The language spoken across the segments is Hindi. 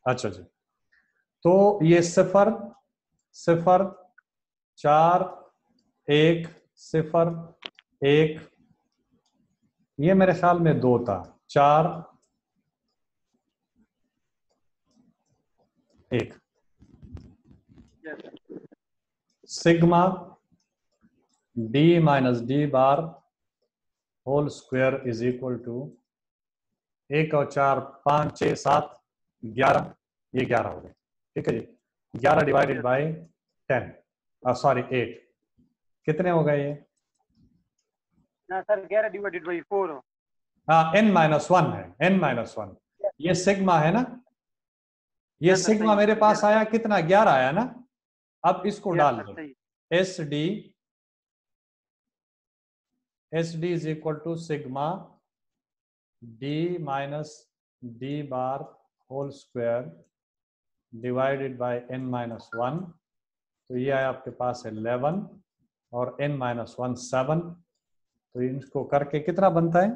अच्छा जी, तो ये 0 0 4 1 0 1, ये मेरे ख्याल में 2 था, 4 1। Sigma D minus D bar whole square is equal to 1 और 4 5 6 7 11, ये 11 हो गए। ठीक है जी, 11 डिवाइडेड बाई 10, सॉरी 8, कितने हो गए ये? ना सर 11 डिवाइडेड बाई 4 हो। हाँ, n-1 है, n-1, ये सिग्मा है ना, ये सिग्मा मेरे पास आया कितना, 11 आया ना। अब इसको डाल दो, S D is equal to sigma D minus D bar whole square divided by n-1, तो ये आया आपके पास 11 और n-1 7, तो इनको करके कितना बनता है,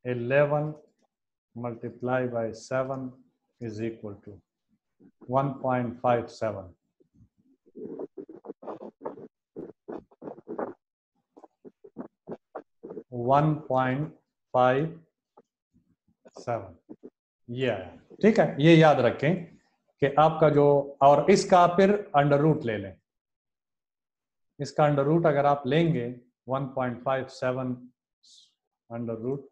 11 multiply by 7 is equal to 1.57. ये आया। ठीक है, ये याद रखें कि आपका जो, और इसका फिर अंडर रूट ले लें, इसका अंडर रूट अगर आप लेंगे 1.57 अंडर रूट,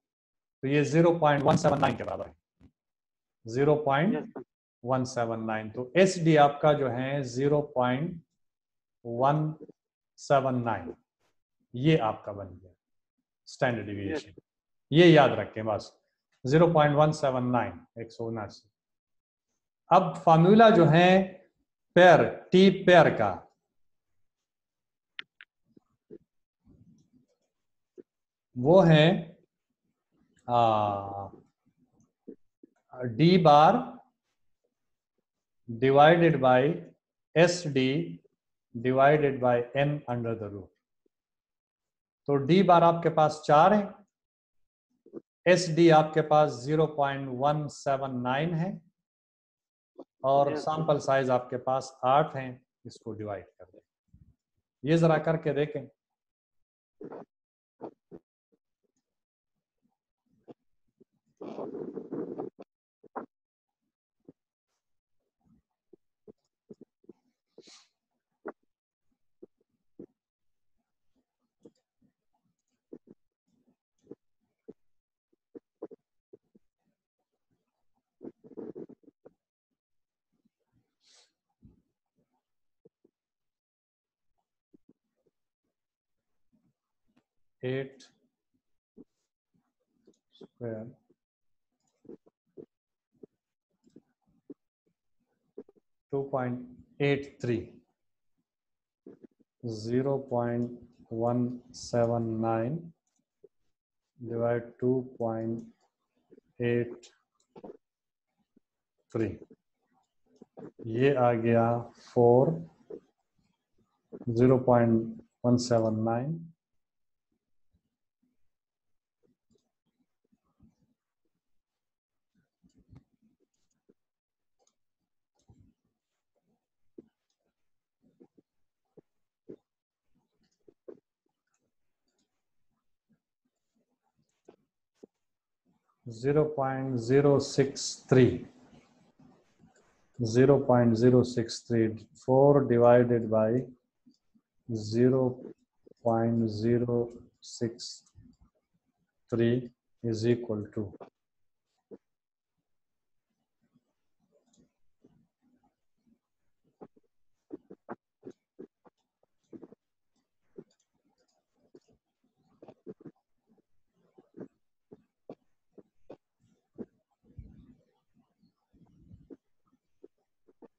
तो ये 0.179 के बराबर है, 0.179, तो एस डी आपका जो है 0.179, ये आपका बन गया स्टैंडर्ड डिविएशन। ये याद रखें बस, 0.179, 179। अब फॉर्मूला जो है पेयर, टी पेयर का, वो है D bar divided by S D divided by N under the root. तो डी बार आपके पास 4 है, एस डी आपके पास 0.179 है, और सैंपल साइज आपके पास 8 है, इसको डिवाइड कर दें। ये जरा करके देखें। एट स्क्वायर 2.83 0.179 डिवाइड 2.83, ये आ गया 4, 0.179 0.063, 4 divided by 0.063 is equal to 0.063।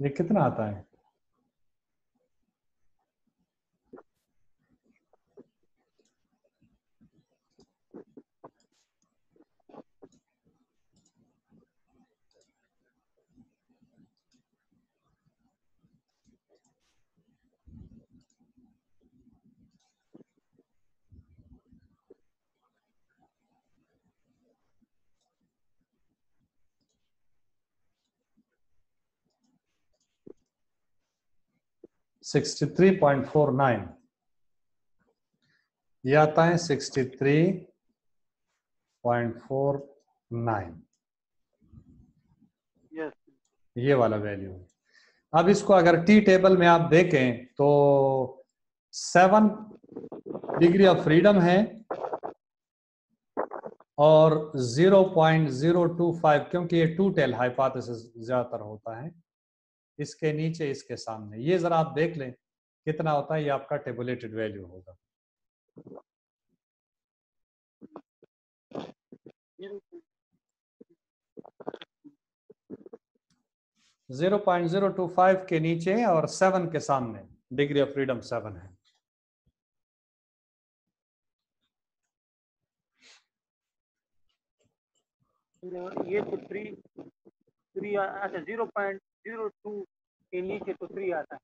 ये कितना आता है? 63.49 ये आता है 63.49 yes, ये वाला वैल्यू है। अब इसको अगर टी टेबल में आप देखें तो 7 डिग्री ऑफ फ्रीडम है और 0.025 क्योंकि ये टू टेल हाइपोथेसिस ज्यादातर होता है, इसके नीचे इसके सामने, ये जरा आप देख लें कितना होता है, ये आपका टेबुलेटेड वैल्यू होगा। 0.025 के नीचे और 7 के सामने डिग्री ऑफ फ्रीडम 7 है। ये तो 3 अच्छा 0.02 के नीचे तो 3 आता है,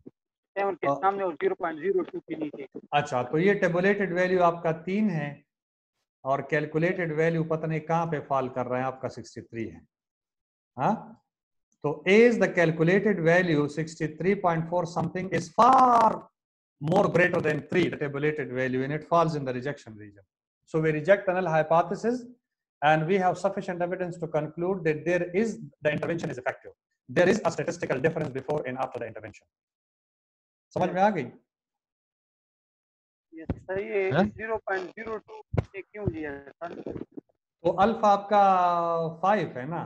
7 के सामने और 0.02 के नीचे। अच्छा, तो ये टेबुलेटेड वैल्यू आपका 3 है और कैलकुलेटेड वैल्यू पता नहीं कहां पे फॉल कर रहा है, आपका 63 है। हाँ, तो is the calculated value 63.4 something is far more greater than 3, the tabulated value, and it falls in the rejection region. So we reject the null hypothesis and we have sufficient evidence to conclude that there is, the intervention is effective. There is a statistical difference before and after the intervention. समझ में आ गई? ये सही है। 0.02 ये क्यों लिया सर? तो अल्फा आपका 5 है ना,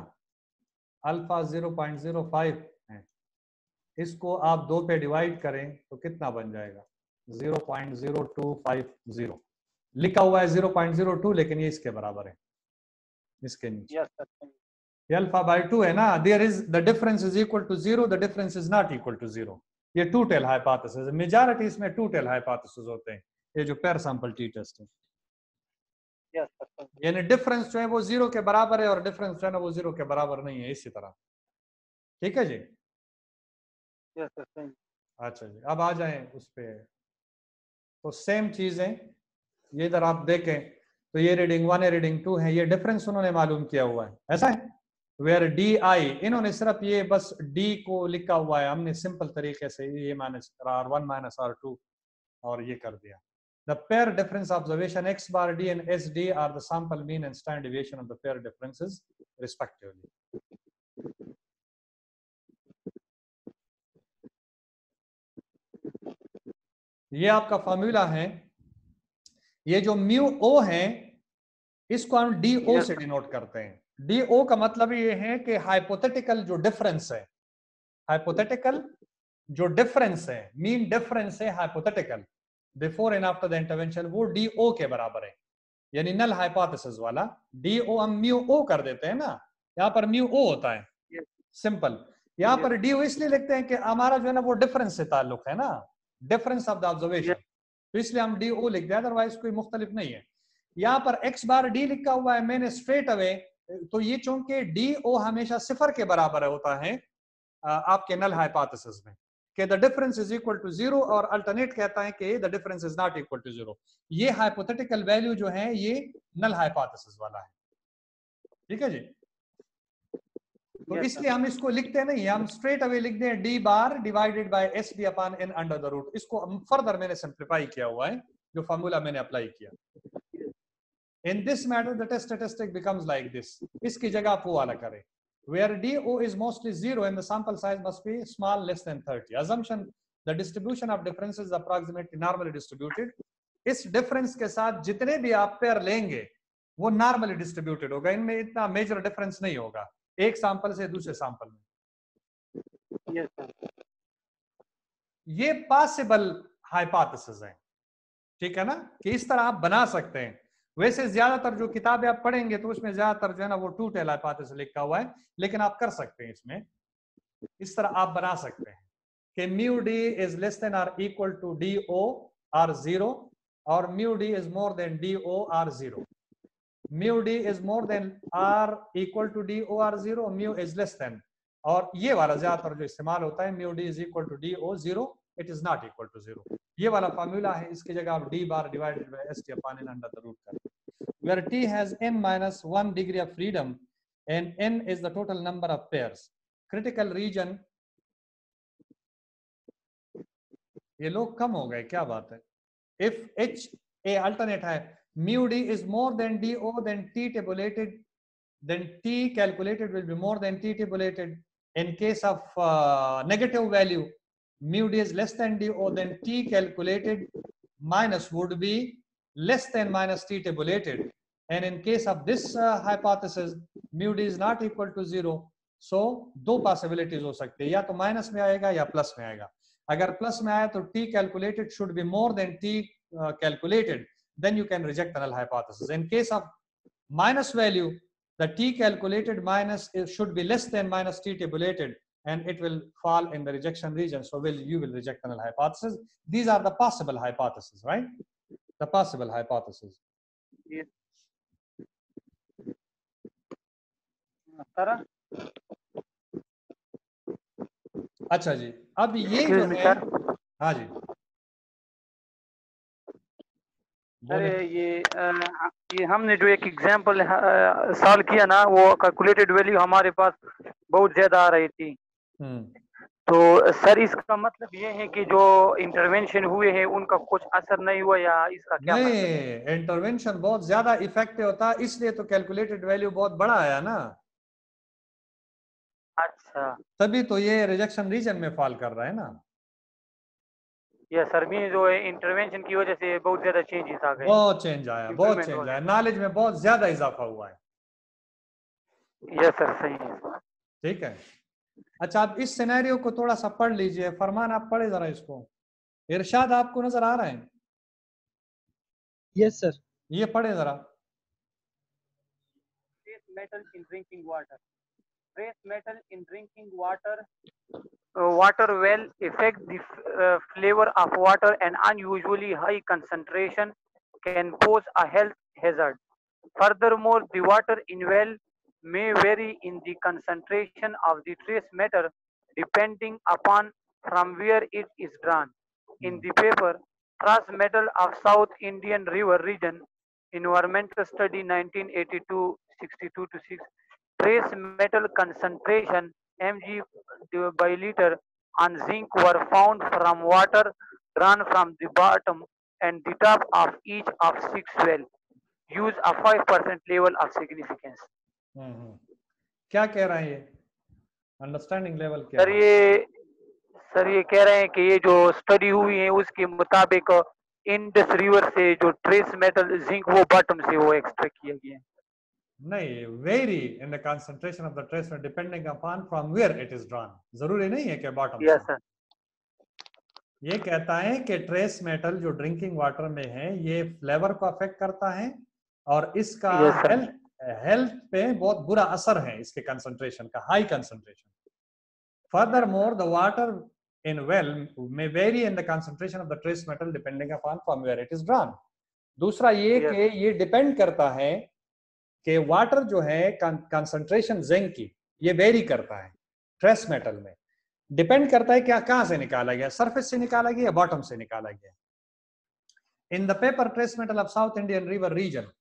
अल्फा 0.05 है, इसको आप 2 पे डिवाइड करें तो कितना बन जाएगा? 0.0250। लिखा हुआ है 0.02 लेकिन ये इसके बराबर है, इसके नीचे। यस सर, ये अल्फा बाय 2 है ना, there is the difference is equal to 0, the difference is not equal to 0। ये टू टेल हाइपोथेसिस, मेजॉरिटी इसमें टू टेल हाइपोथेसिस होते हैं, ये जो पेयर सैंपल टी टेस्ट है। यस सर, यानी डिफरेंस जो है वो 0 के बराबर है और डिफरेंस जो है ना वो 0 के बराबर नहीं है, इसी तरह। ठीक है जी? Yes sir. अच्छा जी, अब आ जाएं उस पे। तो सेम चीजें ये इधर आप देखें तो ये रीडिंग 1 है, रीडिंग 2 है, ये डिफरेंस उन्होंने मालूम किया हुआ है, ऐसा है। वेयर डी आई, इन्होंने सिर्फ ये बस डी को लिखा हुआ है, हमने सिंपल तरीके से ये माइनस R1 माइनस R2 और ये कर दिया। The pair difference observation x bar d and SD are the sample mean and standard deviation of the pair differences respectively. ये आपका फॉर्मूला है, ये जो म्यू ओ है इसको हम डी ओ से डिनोट करते हैं। डी ओ का मतलब ये है कि हाइपोथेटिकल जो डिफरेंस है, हाइपोथेटिकल जो डिफरेंस है, मीन डिफरेंस है hypothetical before and after the intervention, वो डी ओ के बराबर है। यानी नल हाइपोथेसिस वाला डी ओ हम म्यू ओ कर देते हैं ना, यहाँ पर म्यू ओ होता है सिंपल। यहाँ पर डी ओ इसलिए लिखते हैं कि हमारा जो है ना वो डिफरेंस से ताल्लुक है ना, डिफरेंस ऑफ द ऑब्जर्वेशन, तो इसलिए हम डी ओ लिख दिया, अदरवाइज कोई मुख्तलिफ नहीं है। यहाँ पर x बार d लिखा हुआ है मैंने स्ट्रेट अवे, तो ये चूंकि डी ओ हमेशा 0 के बराबर होता है आपके नल हाइपोथेसिस में कि the difference is equal to 0, और अल्टरनेट कहता है कि the difference is not equal to 0। ये हाइपोथेटिकल वैल्यू जो है ये नल हाइपोथेसिस वाला है। ठीक है जी? तो इसलिए हम इसको लिखते नहीं, हम स्ट्रेट अवे लिख दें D bar divided by S D upon N under the root. इसको फर्दर मैंने सिंप्लीफाई किया हुआ है, जो फार्मूला मैंने अप्लाई किया। In this matter, the test statistic becomes like this. इसकी जगह आप वो वाला करें, where DO is mostly 0 and the sample size must be small, less than 30. Assumption the distribution of differences is approximately normally distributed. इस डिफरेंस के साथ जितने भी आप पेयर लेंगे वो नॉर्मली डिस्ट्रीब्यूटेड होगा, इनमें इतना मेजर डिफरेंस नहीं होगा एक सैंपल से दूसरे सैंपल में। ये पॉसिबल हाइपोथेसिस है, ठीक है ना, कि इस तरह आप बना सकते हैं। वैसे ज्यादातर जो किताबें आप पढ़ेंगे तो उसमें ज्यादातर जो है ना वो टू टेल हाइपोथेसिस लिखा हुआ है, लेकिन आप कर सकते हैं इसमें, इस तरह आप बना सकते हैं कि mu D is less than or equal to D O or 0 और mu D is more than D O or 0। Mu D is more than or equal to D O or 0, mu is less than, और ये वाला ज्यादातर जो इस्तेमाल होता है mu D is equal to D O 0, it is not equal to 0। ये वाला फार्मूला है, इसकी जगह आप D bar divided by S T upon N under the root करें, where t has n minus 1 degree of freedom and n is the total number of pairs. Critical region ये लोग कम हो गए, क्या बात है। इफ एच ए अल्टरनेट है, mu D is more than D O, then T tabulated, then t calculated will be more than t tabulated. In case of negative value, mu d is less than d, or then t calculated minus would be less than minus t tabulated. And in case of this hypothesis, mu d is not equal to 0. So दो possibilities हो सकते हैं, या तो माइनस में आएगा या प्लस में आएगा. अगर प्लस में आया तो t calculated should be more than t calculated, then you can reject the null hypothesis. In case of minus value, the t calculated minus should be less than minus t tabulated, and it will fall in the rejection region. So you will reject the null hypothesis. These are the possible hypotheses, right? The possible hypotheses. Yes. Sir? अच्छा जी, अब ये जो है, हाँ जी अरे ये हमने जो एक एग्जांपल सॉल्व किया ना, वो कैलकुलेटेड वैल्यू हमारे पास बहुत ज्यादा आ रही थी। तो सर इसका मतलब ये है कि जो इंटरवेंशन हुए हैं उनका कुछ असर नहीं हुआ, या इसका क्या मतलब है? नहीं, इंटरवेंशन बहुत ज्यादा इफेक्टिव होता है, इसलिए तो कैलकुलेटेड वैल्यू बहुत बड़ा आया ना। अच्छा, तभी तो ये रिजेक्शन रीजन में फॉल कर रहा है ना। ये सर भी जो है इंटरवेंशन की वजह से बहुत ज्यादा चेंजेस आ गए, बहुत चेंज आया, बहुत इम्प्रूवमेंट हो चेंज आया, गए। नॉलेज में बहुत ज्यादा इजाफा हुआ है। यस सर, सही है। ठीक है, अच्छा आप इस सिनेरियो को थोड़ा सा पढ़ लीजिए। फरमान आप पढ़े जरा इसको। इरशाद आपको नजर आ रहा है? Yes sir. ये पढ़े जरा। Trace metal in drinking water. Trace metal in drinking water. Water well affect the flavor of water, and unusually high concentration can pose a health hazard. Furthermore, the water in well may vary in the concentration of the trace matter depending upon from where it is drawn. In the paper, Trace Metal of South Indian River Region, Environmental Study 1982, 62 to 6, trace metal concentration mg by liter on zinc were found from water drawn from the bottom and the top of each of 6 wells. Use a 5% level of significance. क्या कह रहा है ये? अंडरस्टैंडिंग लेवल क्या सर है? ये कह रहे हैं कि ये जो स्टडी हुई है उसके मुताबिक इंडस रिवर से जो ट्रेस मेटल जिंक वो बॉटम से वो एक्सट्रैक्ट किया गया है। नहीं, vary in the concentration of the trace metal depending upon from where it is drawn. जरूरी नहीं है कि बॉटम से। सर, ये कहता है कि ट्रेस मेटल जो ड्रिंकिंग वाटर में है ये फ्लेवर को अफेक्ट करता है और इसका हेल्थ पे बहुत बुरा असर है, इसके कंसंट्रेशन का, high concentration. Furthermore, the water in well may vary in the concentration of the trace metal depending upon from where it is drawn. दूसरा ये कि ये डिपेंड करता है कि वाटर जो है कंसंट्रेशन जिंक की ये वेरी करता है ट्रेस मेटल में, डिपेंड करता है क्या कहां से निकाला गया, सरफेस से निकाला गया या बॉटम से निकाला गया। In the paper trace metal of South Indian river region,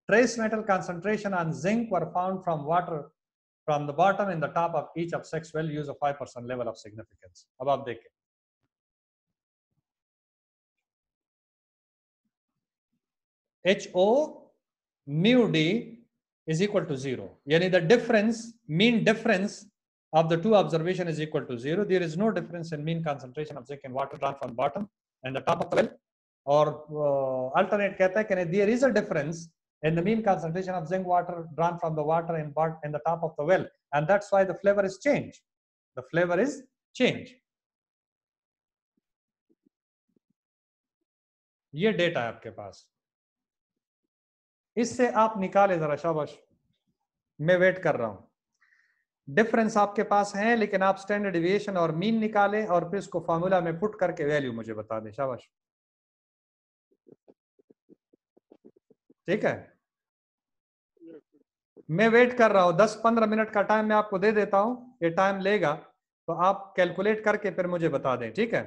trace metal concentration on zinc were found from water from the bottom and the top of each of 6 well. Use a 5% level of significance. अब आप देखें, HO mu D is equal to 0. यानी the difference, mean difference of the two observation is equal to 0. There is no difference in mean concentration of zinc and water drawn from bottom and the top of the well. और alternate कहता है कि there is a difference in the mean concentration of zinc water drawn from the water in the top of the well, and that's why the flavor is changed. The flavor is changed. ये डेटा है आपके पास, इससे आप निकाले जरा, शाबाश। मैं वेट कर रहा हूं। डिफरेंस आपके पास है, लेकिन आप स्टैंडर्ड डिविएशन और मीन निकाले और फिर इसको फॉर्मूला में पुट करके वैल्यू मुझे बता दें, शाबाश। ठीक है, मैं वेट कर रहा हूं। 10-15 मिनट का टाइम मैं आपको दे देता हूं, ये टाइम लेगा तो आप कैलकुलेट करके फिर मुझे बता दें, ठीक है।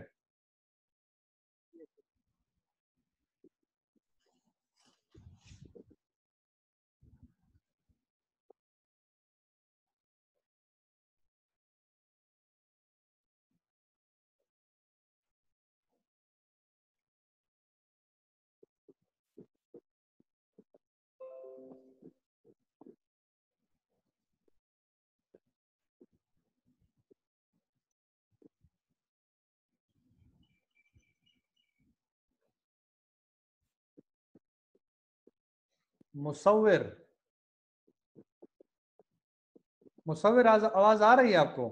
मुसव्विर, मुसव्विर आवाज आ रही है आपको?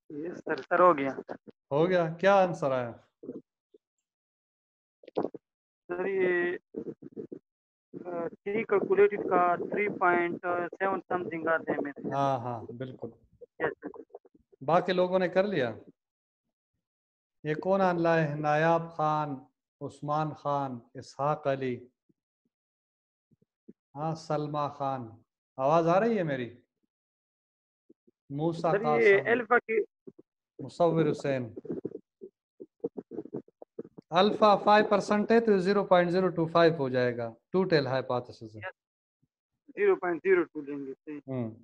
यस सर, सर हो गया। हो गया, क्या आंसर आया? सर ये थ्री कैलकुलेटेड का 3.7 समथिंग आते हैं मेरे। हाँ हाँ बिल्कुल। Yes sir. बाकी लोगों ने कर लिया। ये कौन आंला है? नायाब खान, उस्मान खान, इसहाक अली, हाँ सलमा खान। आवाज आ रही है मेरी? मूसा सर ये कासम, अल्फा की मुसव्विर हुसैन। अल्फा 5% है तो 0.025 हो जाएगा। टू टेल हाइपोथेसिस है। 0.02 लेंगे। सही। हम्म।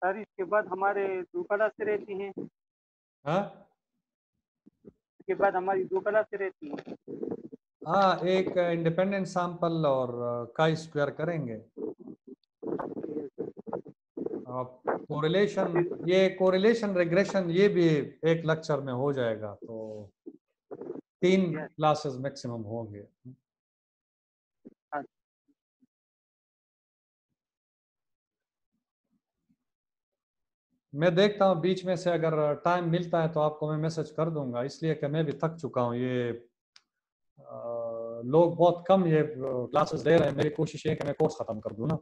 सर इसके बाद हमारे 2 क्लासें रहती हैं। हाँ इसके बाद हमारी 2 क्लासें रहती हैं। हाँ, एक इंडिपेंडेंट सैंपल और काई स्क्वायर करेंगे। कोरिलेशन रिग्रेशन ये भी एक लेक्चर में हो जाएगा, तो 3 क्लासेस मैक्सिमम होंगे। मैं देखता हूँ बीच में से अगर टाइम मिलता है तो आपको मैं मैसेज कर दूंगा, इसलिए कि मैं भी थक चुका हूँ। ये लोग बहुत कम ये क्लासेस दे रहे हैं। मेरी कोशिश है कि मैं कोर्स खत्म कर दूं ना,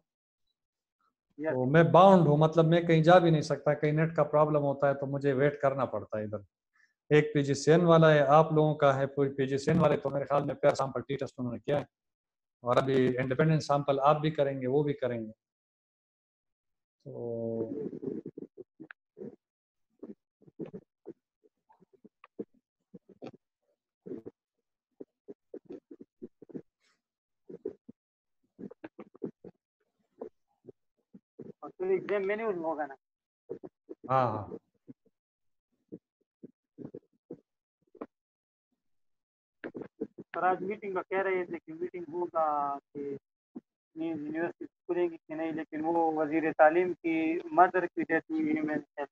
तो मैं बाउंड हूँ, मतलब मैं कहीं जा भी नहीं सकता। कहीं नेट का प्रॉब्लम होता है तो मुझे वेट करना पड़ता है इधर। एक पीजीसीएन वाला है, आप लोगों का है पीजीसीएन वाले, तो मेरे ख्याल में पेयर सैंपल टी टेस्ट उन्होंने किया है, और अभी इंडिपेंडेंट सैंपल आप भी करेंगे, वो भी करेंगे। तो फिर एग्जाम मैन्यूअल होगा ना? हाँ हाँ, सर आज मीटिंग में कह रहे थे कि मीटिंग होगा कि यूनिवर्सिटी खुलेगी कि नहीं, लेकिन वो वजीर तालीम की मदर की डेथ हुई है। मैंने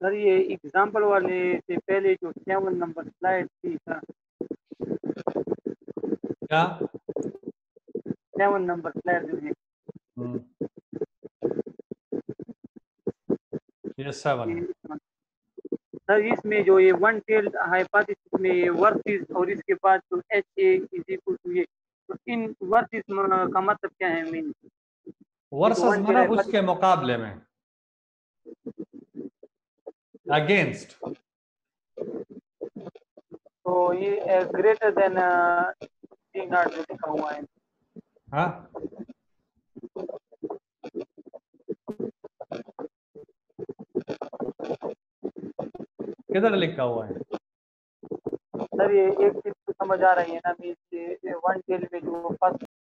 सर ये एग्जाम्पल वाले से पहले जो 7 नंबर स्लाइड थी सर, क्या 7 नंबर स्लाइड जो है ये 7 है। सर, इसमें जो ये वन टेल्ड हाइपोथेसिस में ये वर्सेस और इसके बाद जो H A is equal to ये, तो इन वर्सेस का मतलब क्या है? मीन वर्सेस वन टेल्ड मतलब हाइपोथेसिस, उसके मुकाबले में, अगेंस्ट। तो ये ग्रेटर देन टी नॉट जो लिखा हुआ है। हाँ, किधर लिखा हुआ है? सर ये एक चीज तो समझ आ रही है ना, मीन वन टेल में जो फर्स्ट